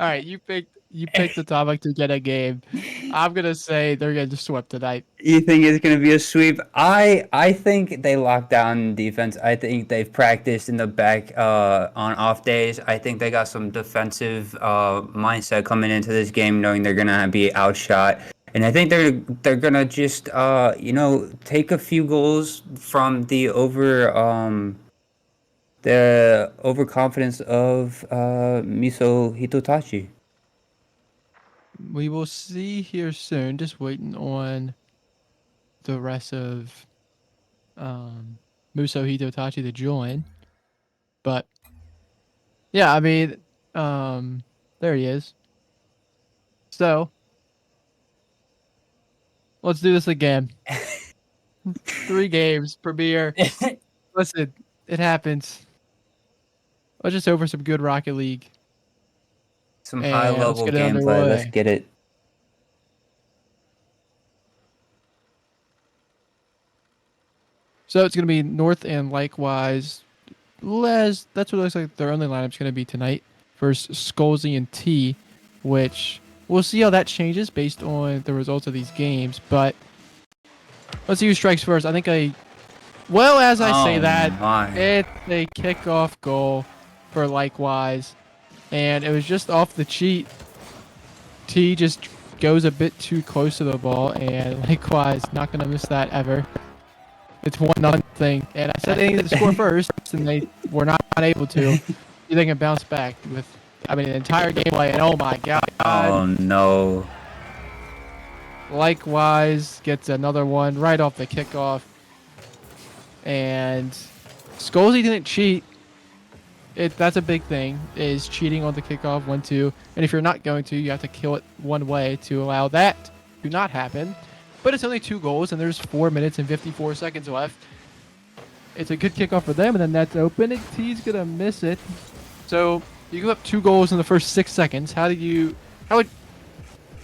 right, you picked the topic to get a game. I'm gonna say they're gonna sweep tonight. You think it's gonna be a sweep? I think they lock down defense. I think they've practiced in the back on off days. I think they got some defensive mindset coming into this game, knowing they're gonna be outshot. And I think they're gonna just take a few goals from the overconfidence of Musou Hitotachi. We will see here soon. Just waiting on the rest of um, Musou Hitotachi to join. But yeah, I mean, there he is. So let's do this again. 3 games, Premier. Listen, it happens. Let's just over some good Rocket League, Some high and let's level get it gameplay. Let's underway. get it. So it's gonna be North and likewise. Les, that's what it looks like. Their only lineup's gonna be tonight versus Skolzy and T, which we'll see how that changes based on the results of these games. But let's see who strikes first. I think well, as I say Oh that, my. it's a kickoff goal for likewise, and it was just off the cheat. T just goes a bit too close to the ball, and likewise not gonna miss that ever. It's 1-0, and I said they needed to score first, and they were not able to. They can bounce back with, I mean, the entire gameplay, and oh my god. Oh no. Likewise gets another one right off the kickoff. And Skolzy didn't cheat. That's a big thing, is cheating on the kickoff 1-2. And if you're not going to, you have to kill it one way to allow that to not happen. But it's only 2 goals, and there's 4 minutes and 54 seconds left. It's a good kickoff for them, and then that's open, and T's going to miss it. So you give up 2 goals in the first 6 seconds. How do you think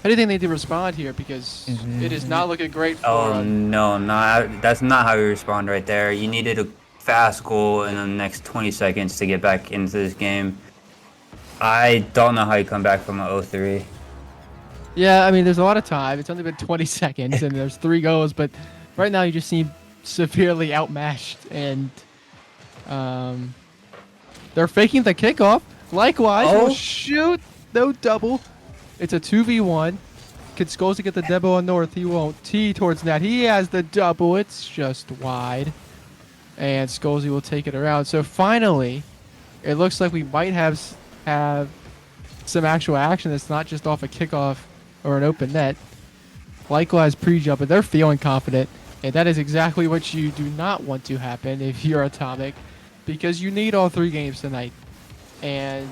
they need to respond here? Because it is not looking great for Oh them. no, that's not how you respond right there. You needed a fast goal in the next 20 seconds to get back into this game. I don't know how you come back from an 0-3. Yeah, I mean, there's a lot of time. It's only been 20 seconds, and there's 3 goals. But right now, you just seem severely outmatched, and they're faking the kickoff. Likewise, will Oh, shoot. No double. It's a 2v1. Can Skolzy get the double on North? He won't. T towards net. He has the double. It's just wide. And Skolzy will take it around. So finally, it looks like we might have some actual action that's not just off a kickoff or an open net. Likewise, pre-jump, and they're feeling confident. And that is exactly what you do not want to happen if you're Atomic, because you need all 3 games tonight. And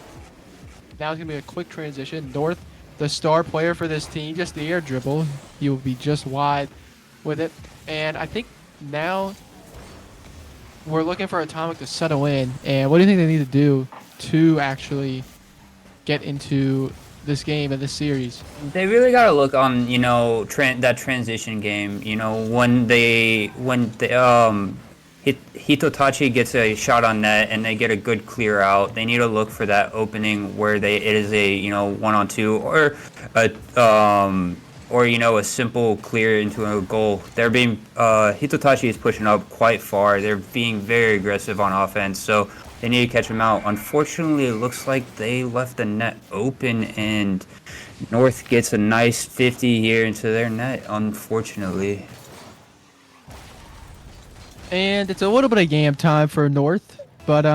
now it's going to be a quick transition. North, the star player for this team, just the air dribble. He will be just wide with it. And I think now we're looking for Atomic to settle in. And what do you think they need to do to actually get into this game and this series? they really gotta look on that transition game. When Hitotachi gets a shot on net and they get a good clear out, they need to look for that opening where it is a 1-on-2 or a simple clear into a goal. They're being Hitotachi is pushing up quite far. They're being very aggressive on offense, so they need to catch them out. Unfortunately, it looks like they left the net open, and North gets a nice 50 here into their net, unfortunately. And it's a little bit of game time for North, but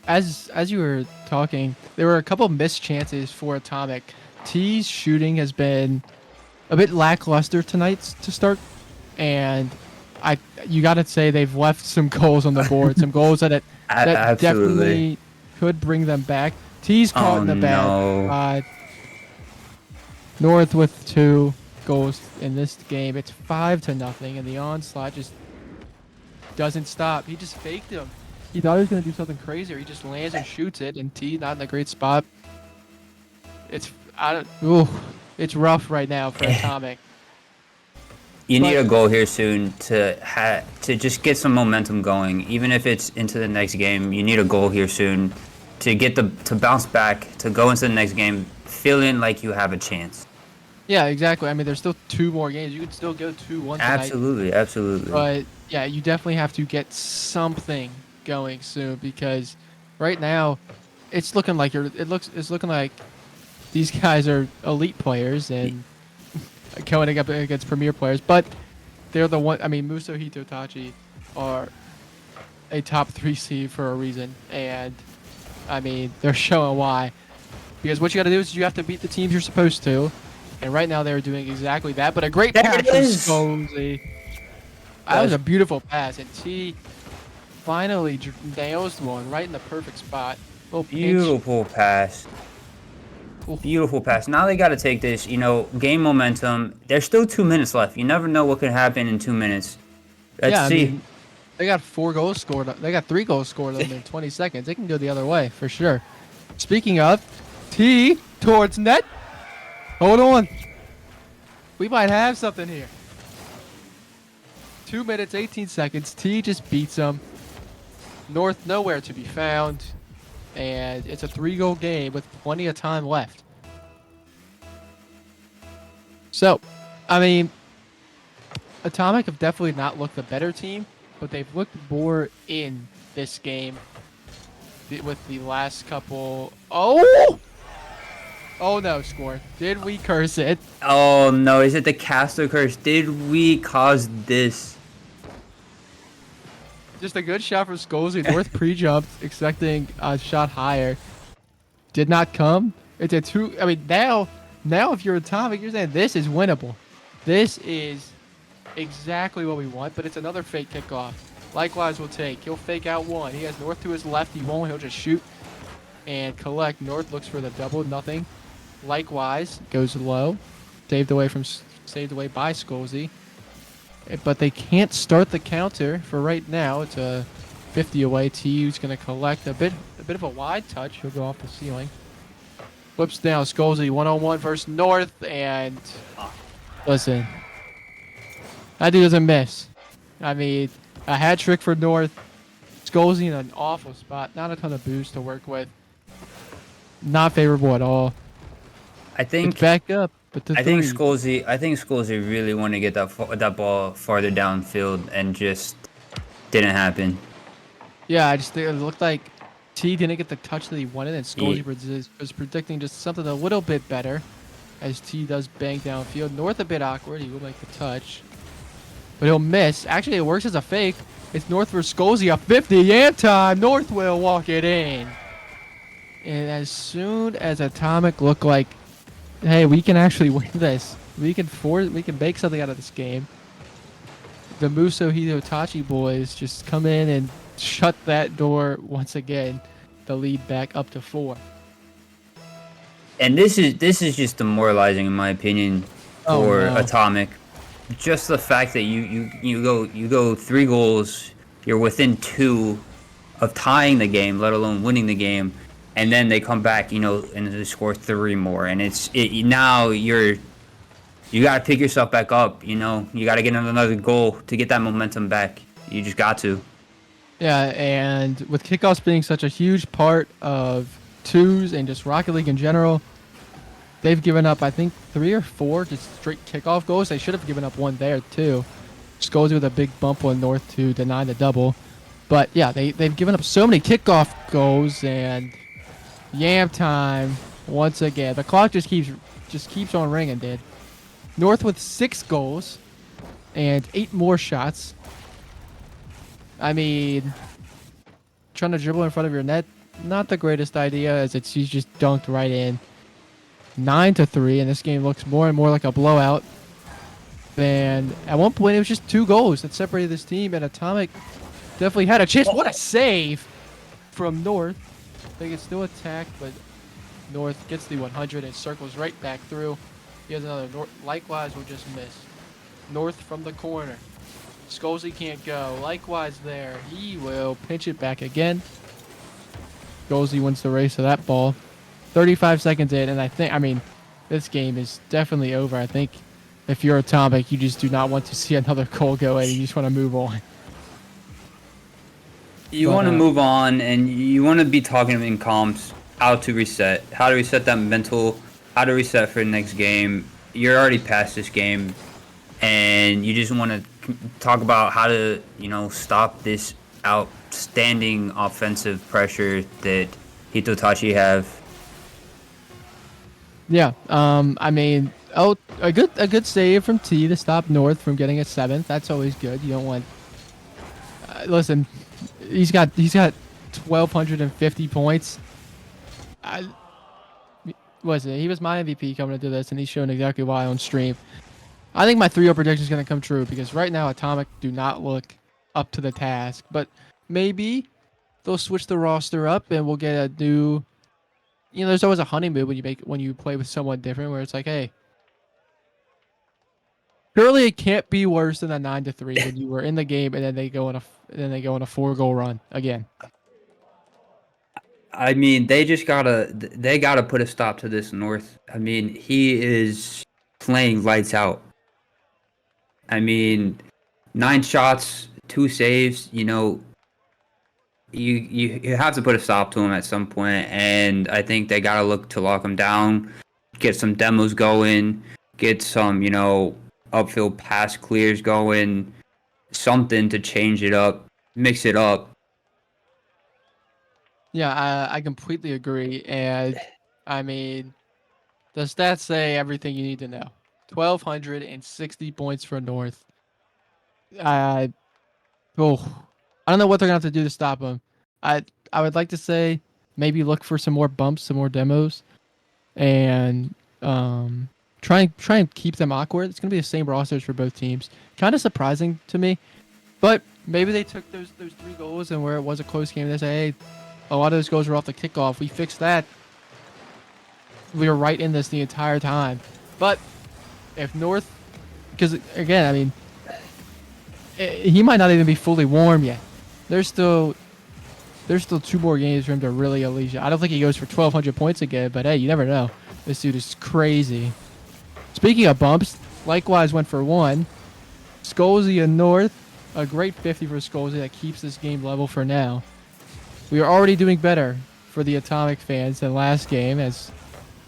as you were talking, there were a couple missed chances for Atomic. T's shooting has been a bit lackluster tonight to start, and you got to say they've left some goals on the board, some goals that Absolutely. definitely could bring them back. T's caught Oh in the bad no. side. North with 2 goals in this game. It's 5-0, and the onslaught just doesn't stop. He just faked him. He thought he was gonna do something crazy, or he just lands and shoots it, and T not in a great spot. It's rough right now for Atomic. You need But a goal here soon to just get some momentum going. Even if it's into the next game, you need a goal here soon. to get to bounce back, to go into the next game feeling like you have a chance. Yeah, exactly. I mean, there's still 2 more games. You could still go 2-1 tonight. Absolutely, absolutely. But yeah, you definitely have to get something going soon because right now it's looking like it's looking like these guys are elite players and going up against premier players, but they're the one. I mean, Musou Hitotachi are a top 3 seed for a reason, and I mean they're showing why. Because what you got to do is you have to beat the teams you're supposed to, and right now they're doing exactly that. But a great There pass it from is. Scozy. That was a beautiful pass, and T finally nails one right in the perfect spot. Little pinch. Beautiful pass. Oof. Beautiful pass. Now they got to take this, game momentum. There's still 2 minutes left. You never know what could happen in 2 minutes. Let's see. I mean, they got 4 goals scored. They got 3 goals scored in 20 seconds. They can go the other way for sure. Speaking of, T towards net. Hold on. We might have something here. 2 minutes, 18 seconds. T just beats them. North nowhere to be found. And it's a 3-goal game with plenty of time left. So, I mean, Atomic have definitely not looked the better team, but they've looked more in this game with the last couple. Oh! Oh no, Squart. Did we curse it? Oh no, is it the caster curse? Did we cause this? Just a good shot from Scolzy. North pre-jumped, expecting a shot higher. Did not come. It's a 2. I mean, now if you're Atomic, you're saying this is winnable. This is exactly what we want, but it's another fake kickoff. Likewise will take. He'll fake out one. He has North to his left. He won't. He'll just shoot and collect. North looks for the double. Nothing. Likewise goes low. Saved away by Scolzy. But they can't start the counter for right now. It's a 50 away. TU's going to collect a bit of a wide touch. He'll go off the ceiling. Flips down. Scolzy 1-on-1 versus North. And listen, that dude doesn't miss. I mean, a hat trick for North. Scolzy in an awful spot. Not a ton of boost to work with. Not favorable at all. I think it's back up. But I think Scolzy really wanted to get that ball farther downfield and just didn't happen. Yeah, I just think it looked like T didn't get the touch that he wanted, and Scolzy was predicting just something a little bit better as T does bang downfield. North a bit awkward. He will make the touch, but he'll miss. Actually, it works as a fake. It's North for Scolzy, a 50 and time. North will walk it in. And as soon as Atomic looked like, hey, we can actually win this. We can make something out of this game. The Musou Hitotachi boys just come in and shut that door once again. The lead back up to 4. And this is just demoralizing in my opinion for Atomic. Just the fact that you go 3 goals, you're within 2 of tying the game, let alone winning the game. And then they come back, and they score 3 more, and now you gotta pick yourself back up. You gotta get another goal to get that momentum back. You just got to. Yeah, and with kickoffs being such a huge part of 2s and just Rocket League in general, they've given up I think 3 or 4 just straight kickoff goals. They should have given up 1 there too. Scolzy with a big bump on North to deny the double, but yeah, they've given up so many kickoff goals and. Yam time once again. The clock just keeps on ringing, dude. North with 6 goals and 8 more shots. I mean, trying to dribble in front of your net, not the greatest idea as he's just dunked right in. 9-3, and this game looks more and more like a blowout. And at one point, it was just 2 goals that separated this team, and Atomic definitely had a chance. What a save from North. They can still attack, but North gets the 100 and circles right back through. He has another North. Likewise will just miss. North from the corner. Scolzy can't go. Likewise there. He will pinch it back again. Scolzy wins the race to that ball. 35 seconds in, and I mean, this game is definitely over. I think if you're Atomic, you just do not want to see another goal go in. You just want to move on. You But want to move on, and you want to be talking in comps how to reset that mental, how to reset for the next game. You're already past this game, and you just want to talk about how to, stop this outstanding offensive pressure that Hitotachi have. yeah, I mean, a good save from T to stop North from getting a 7th. That's always good. You don't want. Listen, he's got 1,250 points. I, he was my MVP coming into this, and he's showing exactly why on stream. I think my 3-0 prediction is going to come true because right now Atomic do not look up to the task. But maybe they'll switch the roster up and we'll get a new. There's always a honeymoon when you play with someone different, where it's like, hey, surely it can't be worse than a 9-3 when you were in the game and then they go on a 4-goal run again. I mean, they gotta put a stop to this North. I mean, he is playing lights out. I mean, 9 shots, 2 saves. You have to put a stop to him at some point, and I think they gotta look to lock him down, get some demos going, get some upfield pass clears going, something to change it up, mix it up. Yeah, I completely agree. And I mean, the stats say everything you need to know. 1,260 points for North. I don't know what they're gonna have to do to stop him. I would like to say maybe look for some more bumps, some more demos, and try and keep them awkward. It's gonna be the same rosters for both teams. Kind of surprising to me, but maybe they took those 3 goals and where it was a close game, they say, hey, a lot of those goals were off the kickoff. We fixed that. We were right in this the entire time. But if North, because again, I mean, he might not even be fully warm yet. There's still 2 more games for him to really unleash it. I don't think he goes for 1,200 points again, but hey, you never know. This dude is crazy. Speaking of bumps, likewise went for 1. Scolzy and North, a great 50 for Scolzy that keeps this game level for now. We are already doing better for the Atomic fans than last game as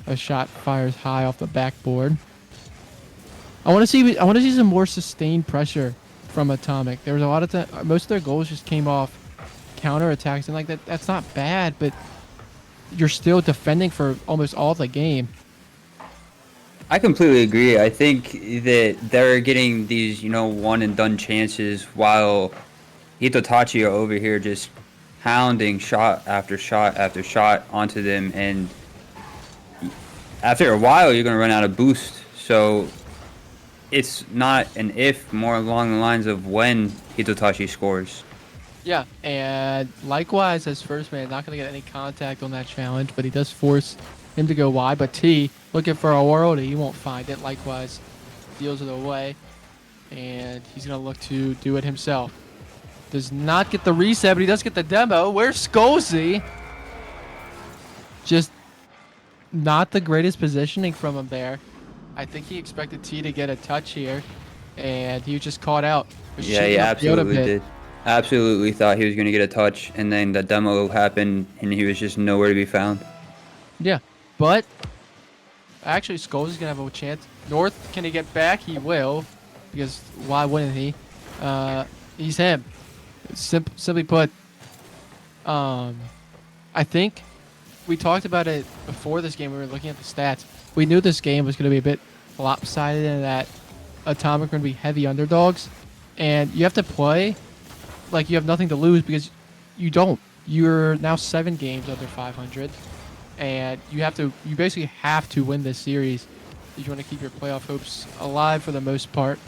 a shot fires high off the backboard. I want to see some more sustained pressure from Atomic. There was a lot of most of their goals just came off counter attacks, and like that's not bad, but you're still defending for almost all the game. I completely agree. I think that they're getting these, one and done chances while Hitotachi are over here just hounding shot after shot after shot onto them, and after a while you're going to run out of boost. So it's not an if, more along the lines of when Hitotachi scores. Yeah, and likewise as first man, not going to get any contact on that challenge, but he does force him to go wide. But T, looking for a world, he won't find it. Likewise, deals it away, and he's going to look to do it himself. Does not get the reset, but he does get the demo. Where's Scolzy? Just not the greatest positioning from him there. I think he expected T to get a touch here, and he was just caught out. Yeah, he absolutely did. Absolutely thought he was going to get a touch, and then the demo happened, and he was just nowhere to be found. Yeah, but actually Scolzy's going to have a chance. North, can he get back? He will, because why wouldn't he? He's him. Simply put, I think we talked about it before this game. We were looking at the stats. We knew this game was going to be a bit lopsided and that Atomic were going to be heavy underdogs. And you have to play like you have nothing to lose because you don't. You're now 7 games under 500. And you basically have to win this series if you want to keep your playoff hopes alive for the most part.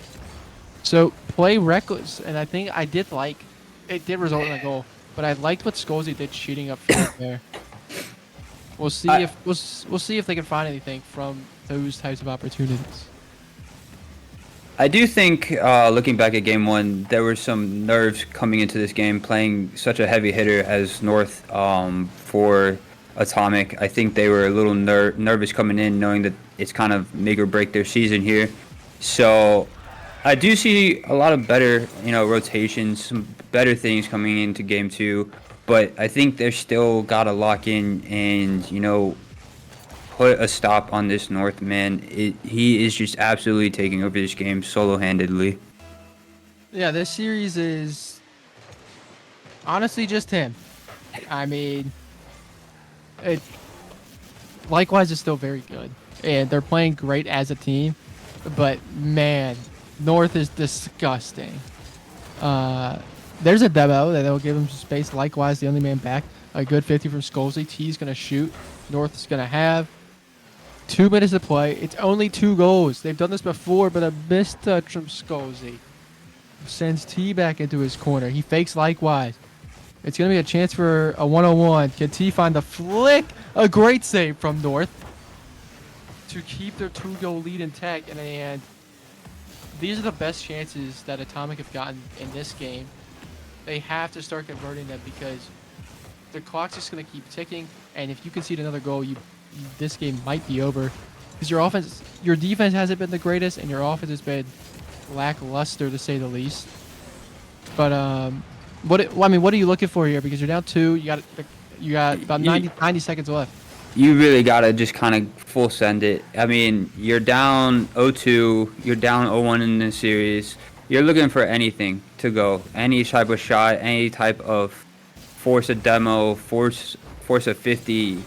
So play reckless. And I think it did result in a goal. But I liked what Scolzy did shooting up front there. We'll see if they can find anything from those types of opportunities. I do think, looking back at Game 1, there were some nerves coming into this game, playing such a heavy hitter as North for Atomic. I think they were a little nervous coming in, knowing that it's kind of make or break their season here. So I do see a lot of better, rotations, some better things coming into game two, but I think they're still gotta lock in and, put a stop on this North man. He is just absolutely taking over this game solo-handedly. Yeah, this series is honestly just him. I mean, it likewise is still very good, and they're playing great as a team. But man, North is disgusting. There's a demo that will give him some space. Likewise, the only man back. A good 50 from Scolsey. T's gonna shoot. North is gonna have 2 minutes to play. It's only 2 goals. They've done this before, but a mistouch from Scolsey sends T back into his corner. He fakes Likewise. It's going to be a chance for a one-on-one. Can T find the flick? A great save from North to keep their 2-goal lead intact. And these are the best chances that Atomic have gotten in this game. They have to start converting them because the clock's just going to keep ticking. And if you concede another goal, this game might be over because your defense hasn't been the greatest, and your offense has been lackluster to say the least. But what are you looking for here? Because you're down 2. You got about 90 seconds left. You really gotta just kind of full send it. I mean, you're down 0-2, you're down 0-1 in the series. You're looking for anything to go, any type of shot, any type of force a demo, force a 50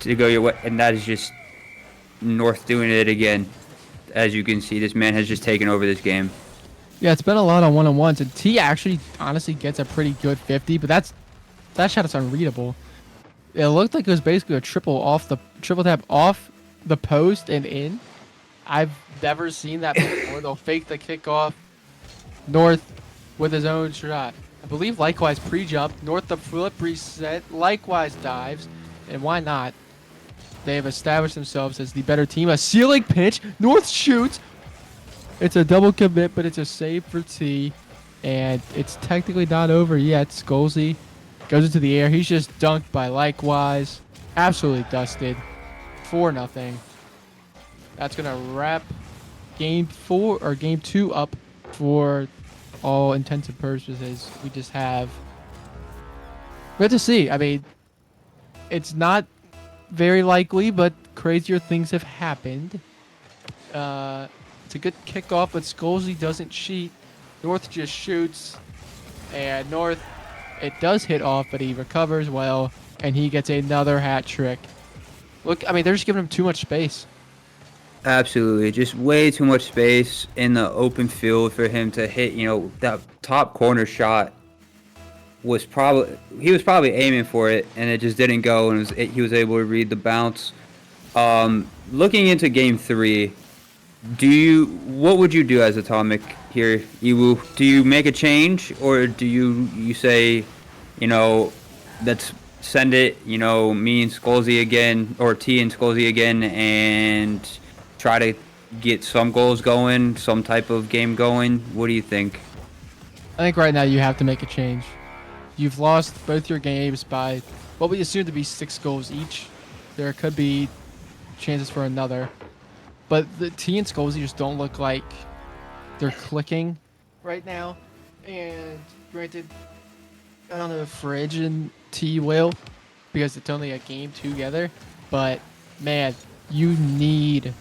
to go your way, and that is just North doing it again. As you can see, this man has just taken over this game. Yeah, it's been a lot on one-on-ones, and T actually honestly gets a pretty good 50, but that shot is unreadable. It looked like it was basically a triple tap off the post and in. I've never seen that before. They'll fake the kickoff. North with his own shot. I believe Likewise pre-jump. North the flip reset. Likewise dives, and why not? They have established themselves as the better team. A ceiling pitch. North shoots. It's a double commit, but it's a save for T. And it's technically not over yet. Scolsey goes into the air. He's just dunked by Likewise. Absolutely dusted. 4-0. That's going to wrap game 2 up for all intents and purposes. We have to see. I mean, it's not very likely, but crazier things have happened. It's a good kickoff, but Scolsey doesn't cheat. North just shoots, and North, it does hit off, but he recovers well, and he gets another hat trick. Look, I mean, they're just giving him too much space. Absolutely, just way too much space in the open field for him to hit. That top corner shot he was probably aiming for it, and it just didn't go, and he was able to read the bounce. Looking into game 3, what would you do as Atomic here, Ewoo? Do you make a change, or do you say, let's send it, me and Scolsey again, or T and Scolsey again, and try to get some goals going, some type of game going? What do you think? I think right now you have to make a change. You've lost both your games by what we assume to be 6 goals each. There could be chances for another. But the T and Scolsey just don't look like they're clicking right now. And granted, I don't know if Fridge and T will, because it's only a game together. But man, you need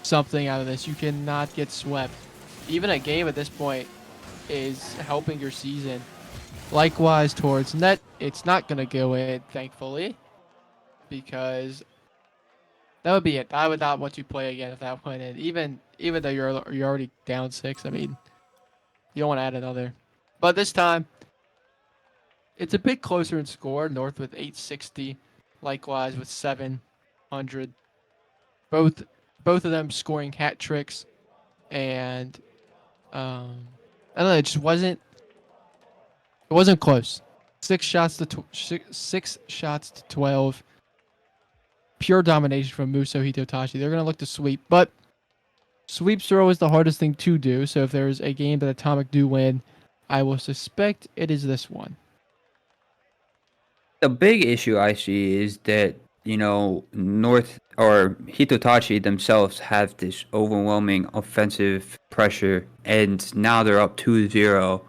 something out of this. You cannot get swept. Even a game at this point is helping your season. Likewise towards net, it's not going to go in, thankfully, because that would be it. I would not want to play again if that went in. Even though you're already down 6, I mean, you don't want to add another. But this time, it's a bit closer in score. North with 860, Likewise with 700. Both of them scoring hat tricks, and I don't know. It just wasn't. It wasn't close. 6 shots to 12. Pure domination from Musou Hitotachi. They're going to look to sweep, but sweeps are always the hardest thing to do. So if there's a game that Atomic do win, I will suspect it is this one. The big issue I see is that North or Hitotachi themselves have this overwhelming offensive pressure, and now they're up 2-0,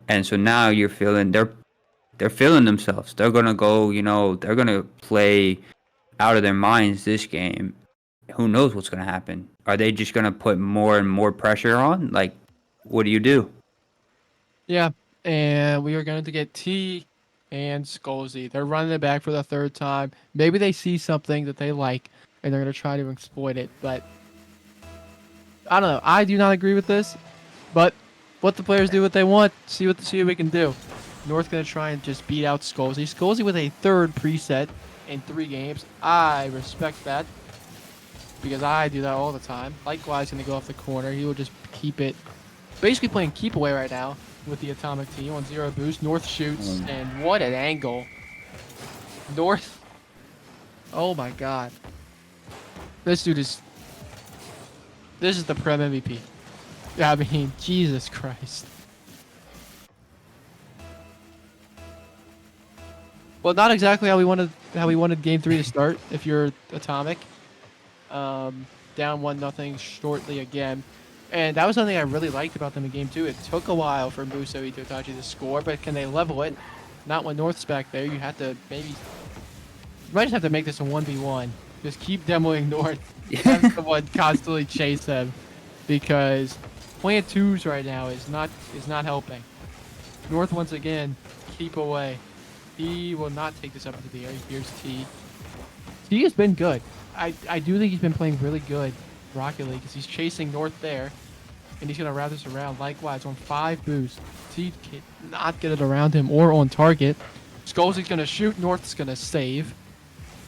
and so now you're feeling they're feeling themselves. They're gonna go, they're gonna play out of their minds this game. Who knows what's gonna happen? Are they just gonna put more and more pressure on? Like, what do you do? Yeah, and we are going to get T and Scolzy. They're running it back for the third time. Maybe they see something that they like, and they're going to try to exploit it. But I don't know. I do not agree with this. But let the players do what they want. See what we can do. North going to try and just beat out Scolzy. Scolzy with a third preset in 3 games. I respect that because I do that all the time. Likewise, going to go off the corner. He will just keep it. Basically playing keep away right now with the atomic team on 0 boost. North shoots, and what an angle. North. Oh my god. This dude is. This is the Prem MVP. I mean, Jesus Christ. Well, not exactly how we wanted Game 3 to start. If you're atomic, down 1-0 shortly again. And that was something I really liked about them in Game 2. It took a while for Musou Hitotachi to score, but can they level it? Not when North's back there. You have to maybe... You might just have to make this a 1v1. Just keep demoing North. Have someone constantly chase them. Because playing 2s right now is not helping. North, once again, keep away. He will not take this up into the air. Here's T. T has been good. I do think he's been playing really good Rocket League because he's chasing North there, and he's going to wrap this around. Likewise, on 5 boosts, T cannot get it around him or on target. Scolzy's going to shoot. North's going to save.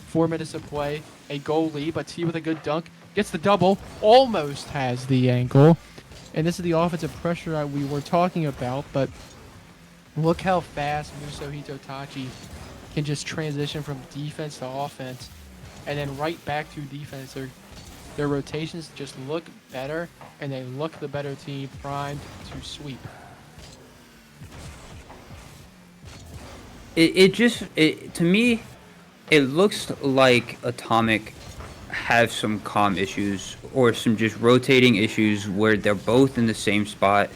4 minutes of play, a goal lead, but T with a good dunk. Gets the double, almost has the ankle. And this is the offensive pressure we were talking about, but look how fast Musou Hitotachi can just transition from defense to offense and then right back to defense. Their rotations just look better, and they look the better team primed to sweep. To me, it looks like Atomic have some comm issues or some just rotating issues where they're both in the same spot,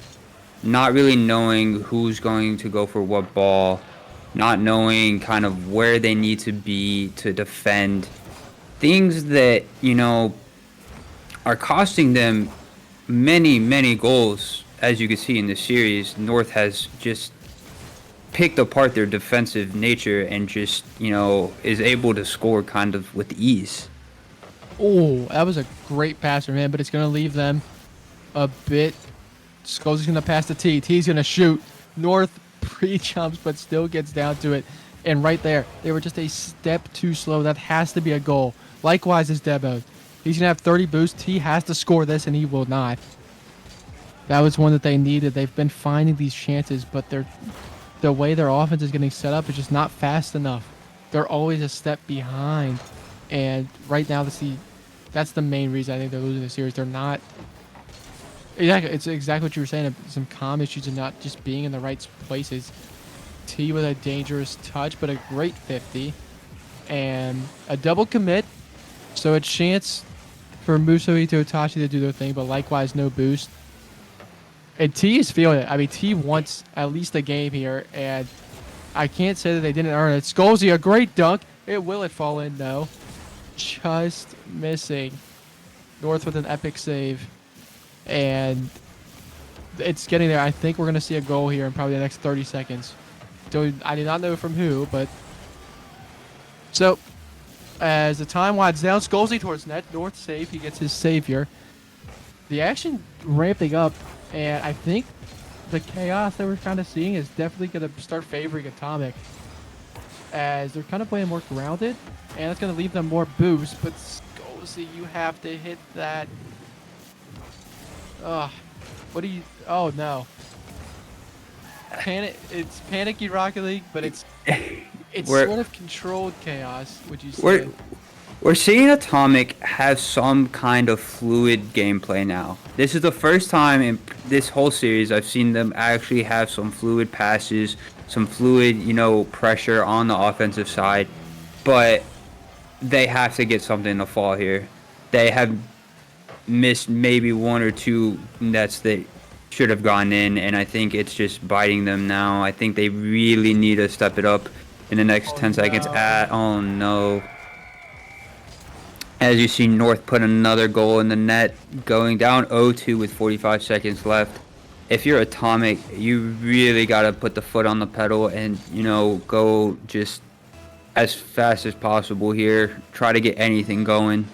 not really knowing who's going to go for what ball, not knowing kind of where they need to be to defend. Things that, are costing them many, many goals. As you can see in this series, North has just picked apart their defensive nature and just, is able to score kind of with ease. Oh, that was a great pass from him, but it's going to leave them a bit. Scolzy's going to pass to T. T's going to shoot. North pre-jumps, but still gets down to it. And right there, they were just a step too slow. That has to be a goal. Likewise is Debo. He's going to have 30 boosts. He has to score this, and he will not. That was one that they needed. They've been finding these chances, but the way their offense is getting set up is just not fast enough. They're always a step behind. And right now, that's the main reason I think they're losing the series. They're not... Exactly, it's exactly what you were saying. Some comm issues and not just being in the right places. T with a dangerous touch, but a great 50. And a double commit. So a chance for Musou Hitotachi to do their thing, but likewise no boost. And T is feeling it. I mean, T wants at least a game here, and I can't say that they didn't earn it. Scolzy, a great dunk. Will it fall in? No. Just missing. North with an epic save. And it's getting there. I think we're going to see a goal here in probably the next 30 seconds. I do not know from who, but... So, as the time winds down, Scolzy towards net. North save. He gets his savior. The action ramping up, and I think the chaos that we're kind of seeing is definitely going to start favoring Atomic, as they're kind of playing more grounded, and it's going to leave them more boost. But Scolzy, you have to hit that. Ugh. What do you... Oh, no. It's panicky Rocket League, but it's sort of controlled chaos, would you say? We're seeing Atomic have some kind of fluid gameplay now. This is the first time in this whole series I've seen them actually have some fluid passes, some fluid, pressure on the offensive side. But they have to get something to fall here. They have missed maybe one or two nets that should have gone in, and I think it's just biting them now. I think they really need to step it up in the next 10 seconds. Oh no. As you see, North put another goal in the net, going down 0-2 with 45 seconds left. If you're Atomic, you really got to put the foot on the pedal and, you know, go just as fast as possible here. Try to get anything going.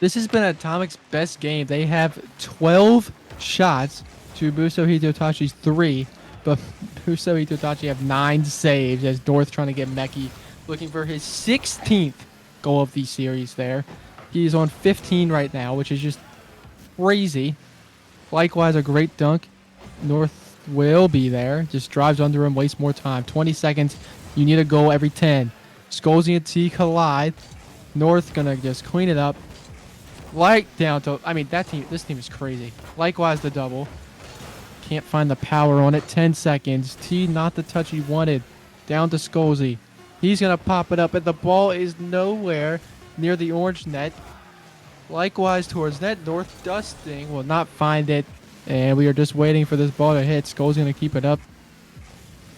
This has been Atomic's best game. They have 12 shots to Musou Hitotachi's 3, but Musou Hitotachi have 9 saves as North trying to get Meki, looking for his 16th goal of the series there. He's on 15 right now, which is just crazy. Likewise, a great dunk. North will be there. Just drives under him, wastes more time. 20 seconds. You need a goal every 10. Scolzi and T collide. North gonna just clean it up. Light down to, I mean, this team is crazy. Likewise, the double. Can't find the power on it. 10 seconds. T not the touch he wanted. Down to Scolzi. He's going to pop it up, and the ball is nowhere near the orange net. Likewise, towards net, North Dusting will not find it, and we are just waiting for this ball to hit. Scolzi going to keep it up.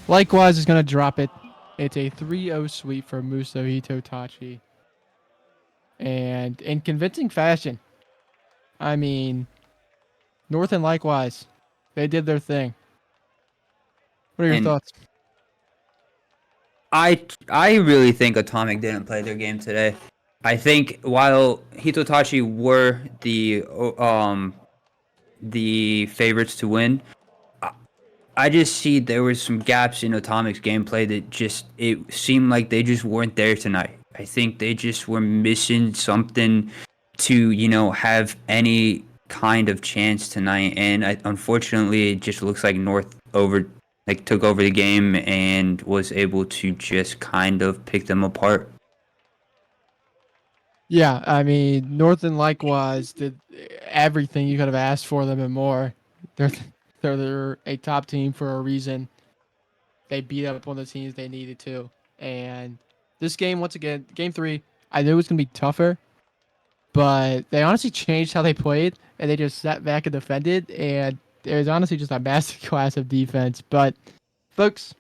Likewise is going to drop it. It's a 3-0 sweep for Musou Hitotachi. And in convincing fashion. I mean, North and Likewise, they did their thing. What are your thoughts? I really think Atomic didn't play their game today. I think while Hitotachi were the favorites to win, I just see there was some gaps in Atomic's gameplay that just it seemed like they just weren't there tonight. I think they just were missing something to, you know, have any kind of chance tonight, and unfortunately it just looks like North took over the game and was able to just kind of pick them apart. Yeah, I mean, North and Likewise did everything you could have asked for them and more. They're they're a top team for a reason. They beat up on the teams they needed to. And this game, once again, game 3, I knew it was going to be tougher, but they honestly changed how they played, and they just sat back and defended, and it was honestly just a masterclass of defense. But, folks,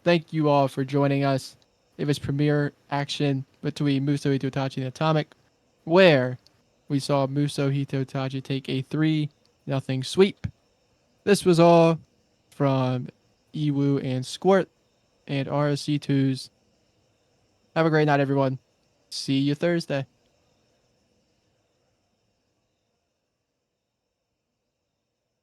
thank you all for joining us. It was premier action between Musou Hitotachi and Atomic, where we saw Musou Hitotachi take a 3-0 sweep. This was all from Ewoo and Squart and RSC 2s. Have a great night, everyone. See you Thursday.